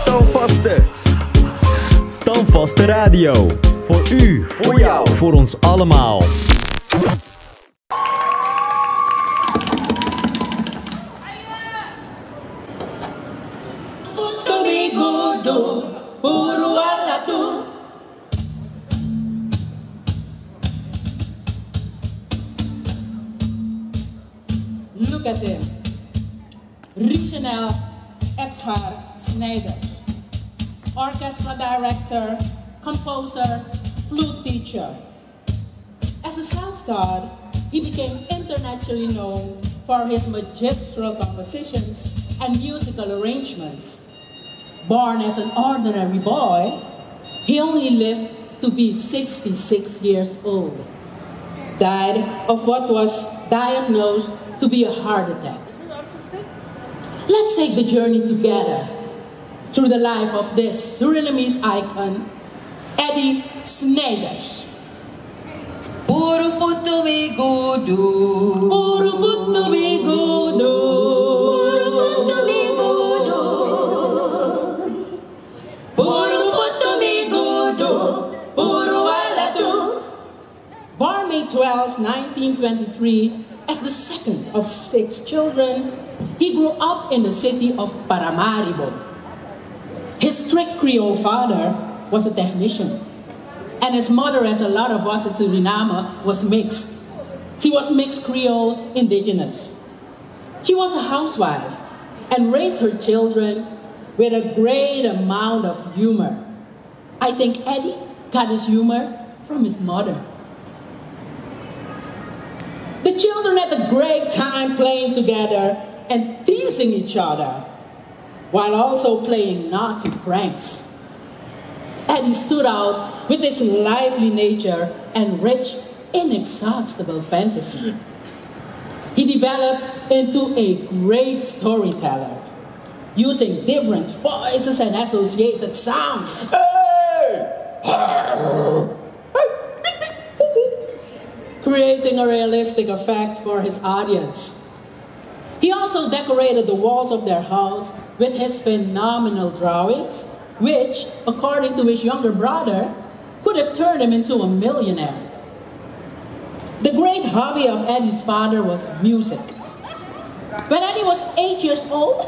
Standvaste. Standvaste radio. Voor u. Voor jou. Voor ons allemaal. Look at him. Eddy Snijders. Orchestra director, composer, flute teacher. As a self-taught, he became internationally known for his magistral compositions and musical arrangements. Born as an ordinary boy, he only lived to be 66 years old. Died of what was diagnosed to be a heart attack. Let's take the journey together through the life of this Surinamese icon, Eddy Snijders. Puro foto me godo. Puro foto me godo. Puro foto me godo. Puro foto me godo. Puro alato. Born May 12, 1923, as the second of 6 children, he grew up in the city of Paramaribo. His strict Creole father was a technician, and his mother, as a lot of us in Suriname, was mixed. She was mixed Creole indigenous. She was a housewife and raised her children with a great amount of humor. I think Eddy got his humor from his mother. The children had a great time playing together and teasing each other, while also playing naughty pranks. Eddy stood out with his lively nature and rich, inexhaustible fantasy. He developed into a great storyteller, using different voices and associated sounds. Creating a realistic effect for his audience. He also decorated the walls of their house with his phenomenal drawings, which, according to his younger brother, could have turned him into a millionaire. The great hobby of Eddy's father was music. When Eddy was 8 years old,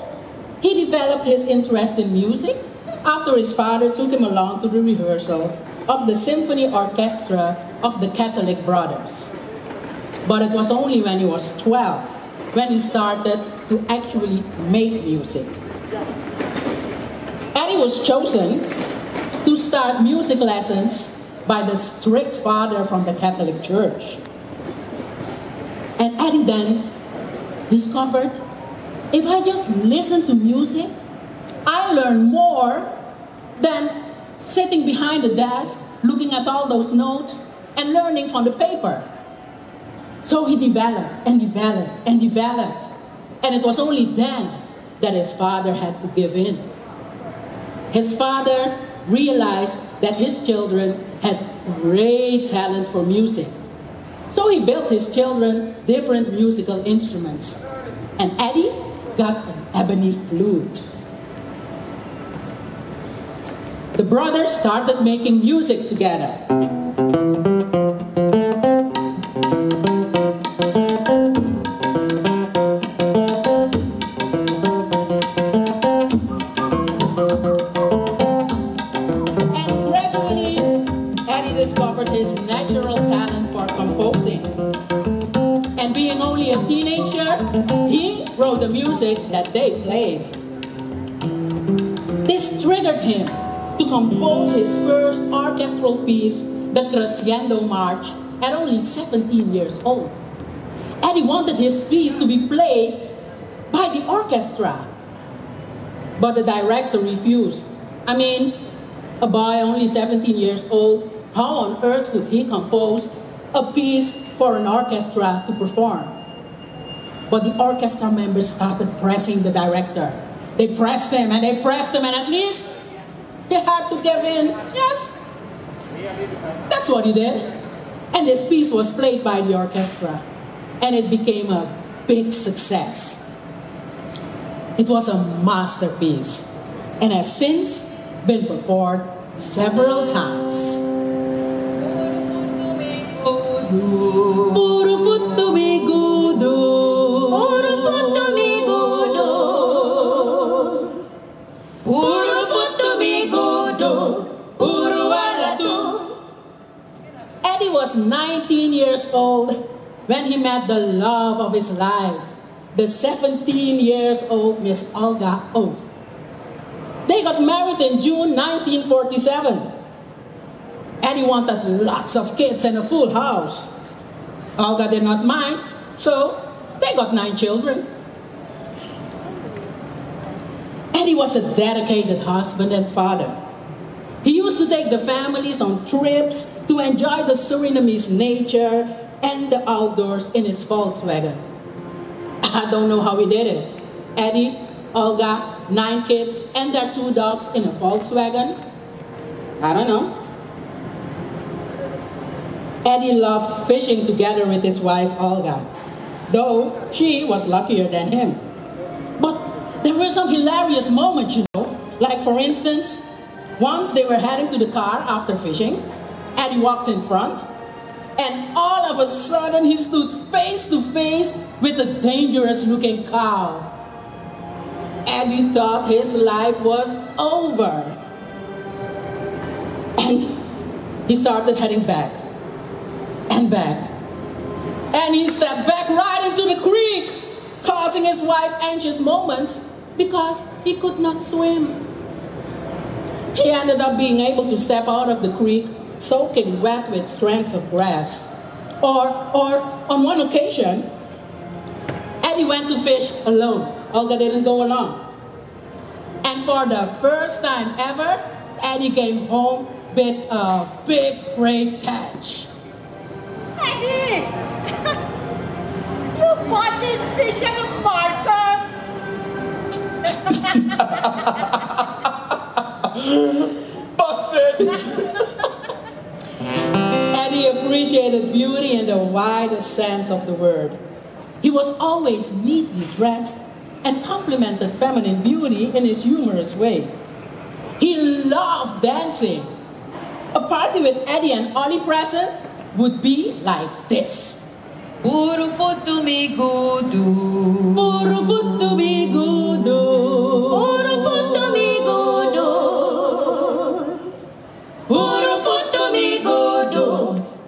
he developed his interest in music after his father took him along to the rehearsal of the symphony orchestra of the Catholic Brothers. But it was only when he was 12 when he started to actually make music. Eddy was chosen to start music lessons by the strict father from the Catholic Church. And Eddy then discovered, if I just listen to music, I learn more than sitting behind the desk, looking at all those notes and learning from the paper. So he developed and developed and developed. And it was only then that his father had to give in. His father realized that his children had great talent for music. So he built his children different musical instruments. And Eddy got an ebony flute. The brothers started making music together. Discovered his natural talent for composing. And being only a teenager, he wrote the music that they played. This triggered him to compose his first orchestral piece, the Crescendo March, at only 17 years old. Eddy wanted his piece to be played by the orchestra. But the director refused. I mean, a boy only 17 years old, how on earth could he compose a piece for an orchestra to perform? But the orchestra members started pressing the director. They pressed him and they pressed him, and at least he had to give in. Yes, that's what he did. And this piece was played by the orchestra, and it became a big success. It was a masterpiece. and has since been performed several times. Puro futu migudo, Puro futu migudo, puro futu migudo, puro alatu. Eddy was 19 years old when he met the love of his life, the 17 years old Miss Olga Oath. They got married in June 1947. Eddy wanted lots of kids and a full house. Olga did not mind, so they got 9 children. Eddy was a dedicated husband and father. He used to take the families on trips to enjoy the Surinamese nature and the outdoors in his Volkswagen. I don't know how he did it. Eddy, Olga, 9 kids, and their 2 dogs in a Volkswagen. I don't know. Eddy loved fishing together with his wife Olga, though she was luckier than him. But there were some hilarious moments, you know. Like for instance, once they were heading to the car after fishing, Eddy walked in front, and all of a sudden he stood face to face with a dangerous looking cow. Eddy thought his life was over. And he started heading back and back. And he stepped back right into the creek, causing his wife anxious moments because he could not swim. He ended up being able to step out of the creek, soaking wet with strands of grass. Or on one occasion, Eddy went to fish alone. Olga didn't go along. And for the first time ever, Eddy came home with a big, great catch. Eddy! You bought this fish at a market? Busted! Eddy appreciated beauty in the widest sense of the word. He was always neatly dressed and complimented feminine beauty in his humorous way. He loved dancing. A party with Eddy and Ollie present would be like this. Puro futu migudo, Puro futu migudo, puro futu migudo, puro futu migudo,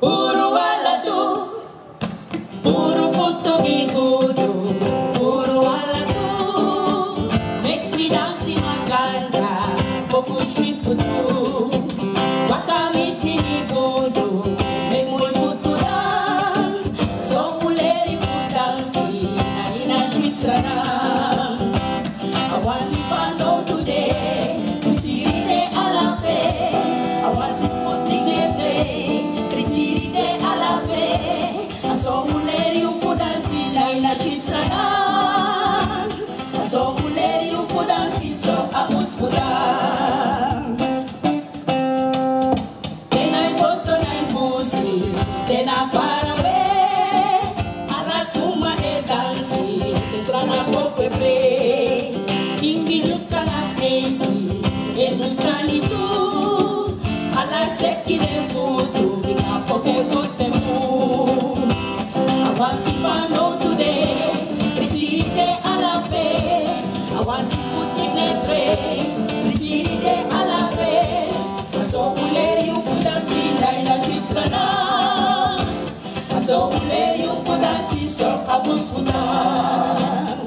puro alatu, puro futu migudo, puro alatu. Make me dance in my ganja, poco street futu. Waka with me migudo, make me futu dance. So muleri futansi, na ina street sana. I want if I know today, Prisiride alape. I want if Sputnik lefte, Prisiride alape. I saw muleri futansi, na ina street sana. I saw muleri futansi, so I was futan. Then I photo and pussy, then I far away. Ala suma e dansi, desrana pope play. Ingi luka na stesi, e nustani tu. Ala seki de futu, bika poke kote mu. I want si pano today, Prisiride alape. I want si Sputnik letre, Prisiride alape. So muleri ufudansi, daila shitsrana. So muleri ufudansi, so abus fudan.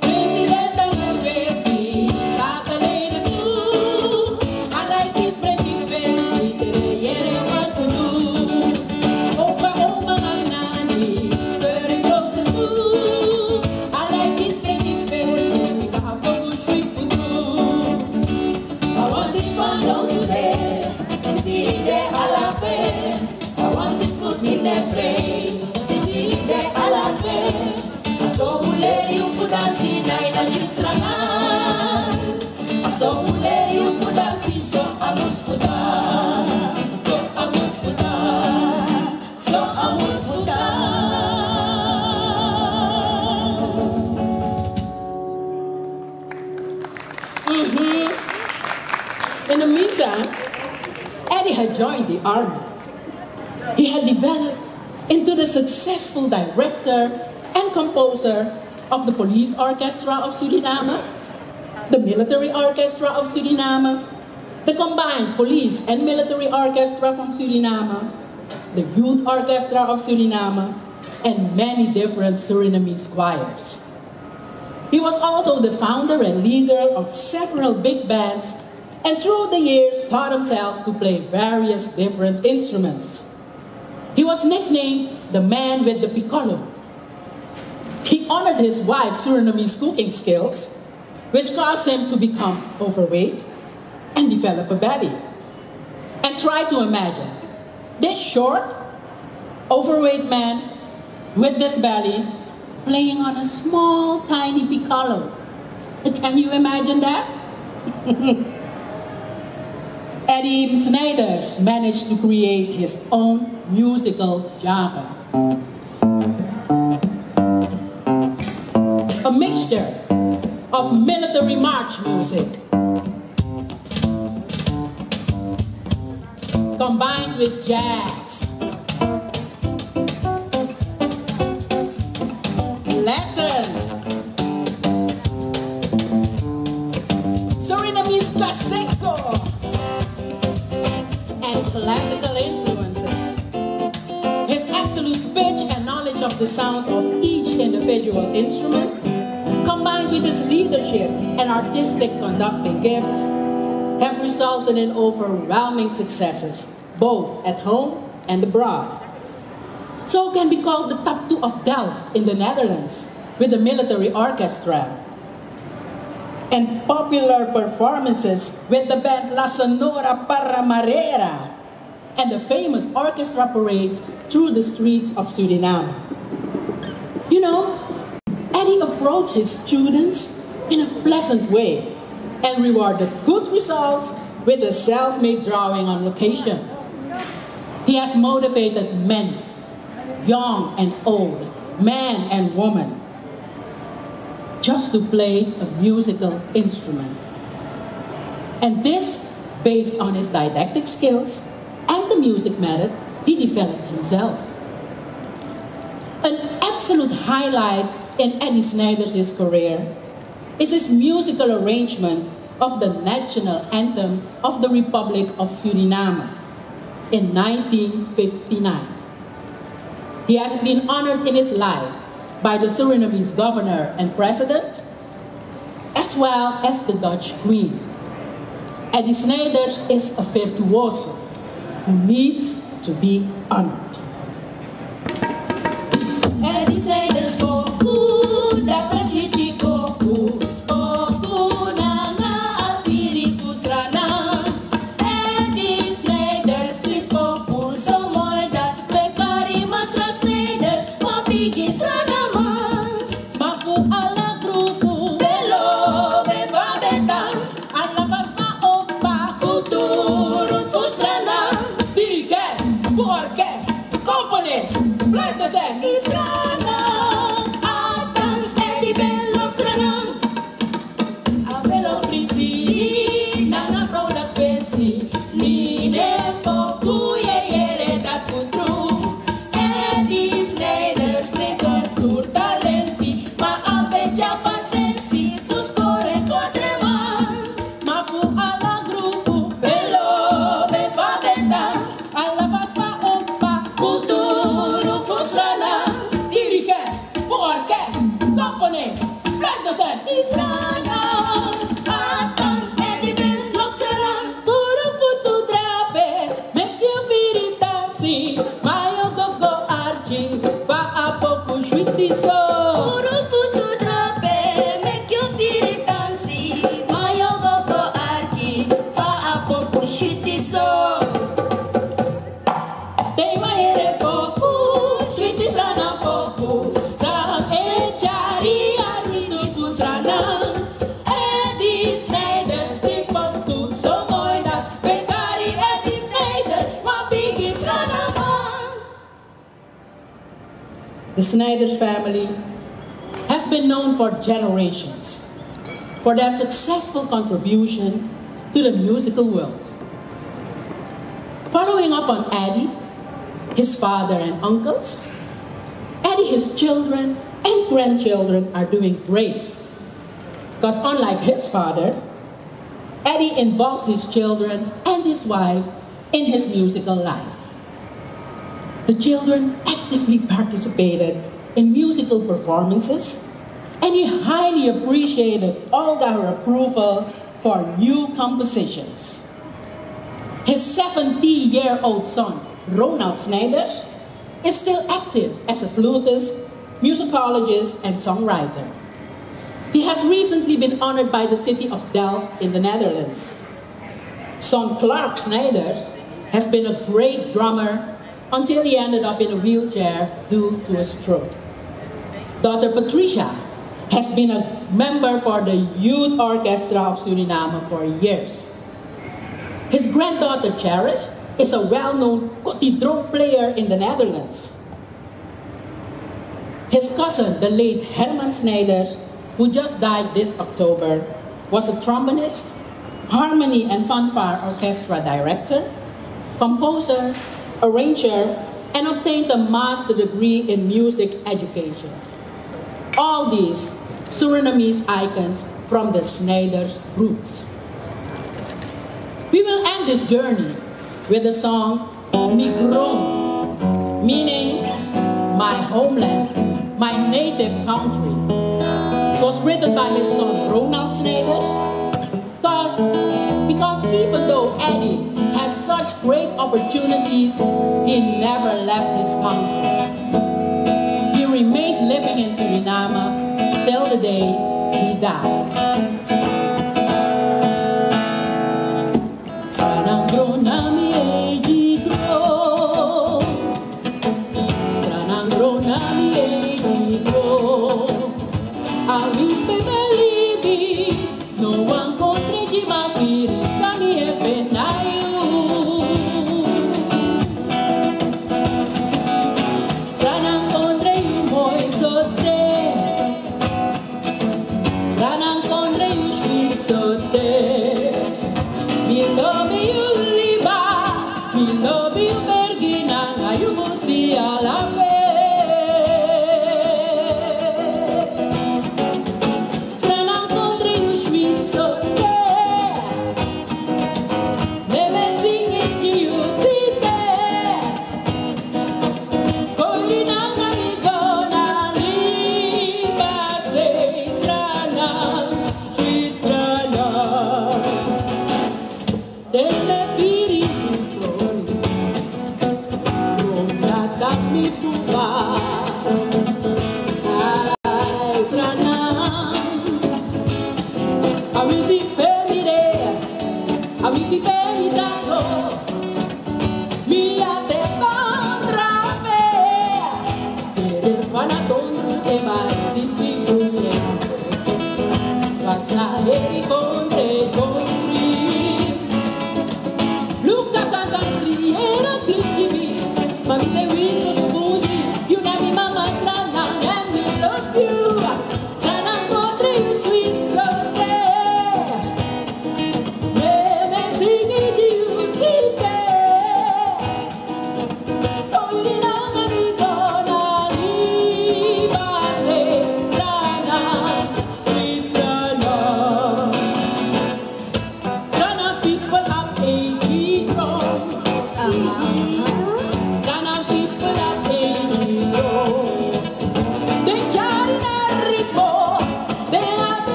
President ang SPF, takalay In the meantime, Eddy had joined the army. He had developed into the successful director and composer of the Police Orchestra of Suriname, the Military Orchestra of Suriname, the Combined Police and Military Orchestra from Suriname, the Youth Orchestra of Suriname, and many different Surinamese choirs. He was also the founder and leader of several big bands, and through the years taught himself to play various different instruments. He was nicknamed the man with the piccolo. He honored his wife's Surinamese cooking skills, which caused him to become overweight and develop a belly. And try to imagine this short, overweight man with this belly playing on a small, tiny piccolo. Can you imagine that? Eddy Snijders managed to create his own musical genre. A mixture of military march music combined with jazz, Latin, Surinamese classical, and classical influences. His absolute pitch and knowledge of the sound of each individual instrument, combined with his leadership and artistic conducting gifts, have resulted in overwhelming successes, both at home and abroad. So can be called the top 2 of Delft in the Netherlands, with the military orchestra, and popular performances with the band La Sonora Paramarera, and the famous orchestra parades through the streets of Suriname. You know, Eddy approached his students in a pleasant way and rewarded good results with a self-made drawing on location. He has motivated many, young and old, man and woman, just to play a musical instrument. And this based on his didactic skills and the music method he developed himself. An absolute highlight in Eddy Snijders' career is his musical arrangement of the national anthem of the Republic of Suriname in 1959. He has been honored in his life by the Surinamese governor and president, as well as the Dutch Queen. Eddy Snijders is a virtuoso who needs to be honored. Eddy Snijders koku, dapat shiti koku, koku nanga afiri fusrana. Eddy Snijders street koku, so mooi dat bekari masra Snijders, mapigi sana man. Smaku ala grupo, Belo beva beta, ala pasma opa, kuturu fusrana. dirige, orkest, componist, fluitdocent, Israna, atang Eddy belok seranang. Abelo prisiri, nana produk besi, lide poku yere dat futru. Eddy Snijders bekor tur talenti, ma abe japa sensi, fus kore kodreman. mapu ala grupo, Belo beva beta, ala pasma opa, kuturu fusrana. dirige, orkest, componist, fluitdocent, Israna, atang Eddy belok seranang. puro puto drape, make you feel dancing, mayo go archie, pa apo kushwiti so. Puro puto drape, make you feel it dancing. Mayo go for arki, fa apo kushiti so. They mahere koku, Shiti sana poku, saham chari ari tu sana. Eddy Snijders people tu so mooi dat bekari Eddy Snijders mapigi sana man. The Snijders family has been known for generations for their successful contribution to the musical world. Following up on Eddy, his father and uncles, Eddy, his children and grandchildren are doing great. Because unlike his father, Eddy involved his children and his wife in his musical life. The children actively participated in musical performances, and he highly appreciated all her approval for new compositions. His 70-year-old son, Eddy Snijders, is still active as a flutist, musicologist, and songwriter. He has recently been honored by the city of Delft in the Netherlands. Son Clark Snijders has been a great drummer until he ended up in a wheelchair due to a stroke. Daughter Patricia has been a member for the Youth Orchestra of Suriname for years. His granddaughter Cherish is a well-known kotidrong player in the Netherlands. His cousin, the late Herman Snijders, who just died this October, was a trombonist, harmony and fanfare orchestra director, composer, arranger, and obtained a master's degree in music education. All these Surinamese icons from the Snijders roots. We will end this journey with the song Migrong, meaning my homeland, my native country. It was written by his son Eddy Snijders because even though Eddy had such great opportunities, he never left his country. He remained living in Suriname till the day he died.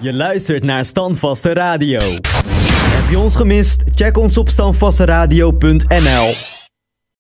Je luistert naar Standvaste Radio. Heb je ons gemist? Check ons op standvasteradio.nl.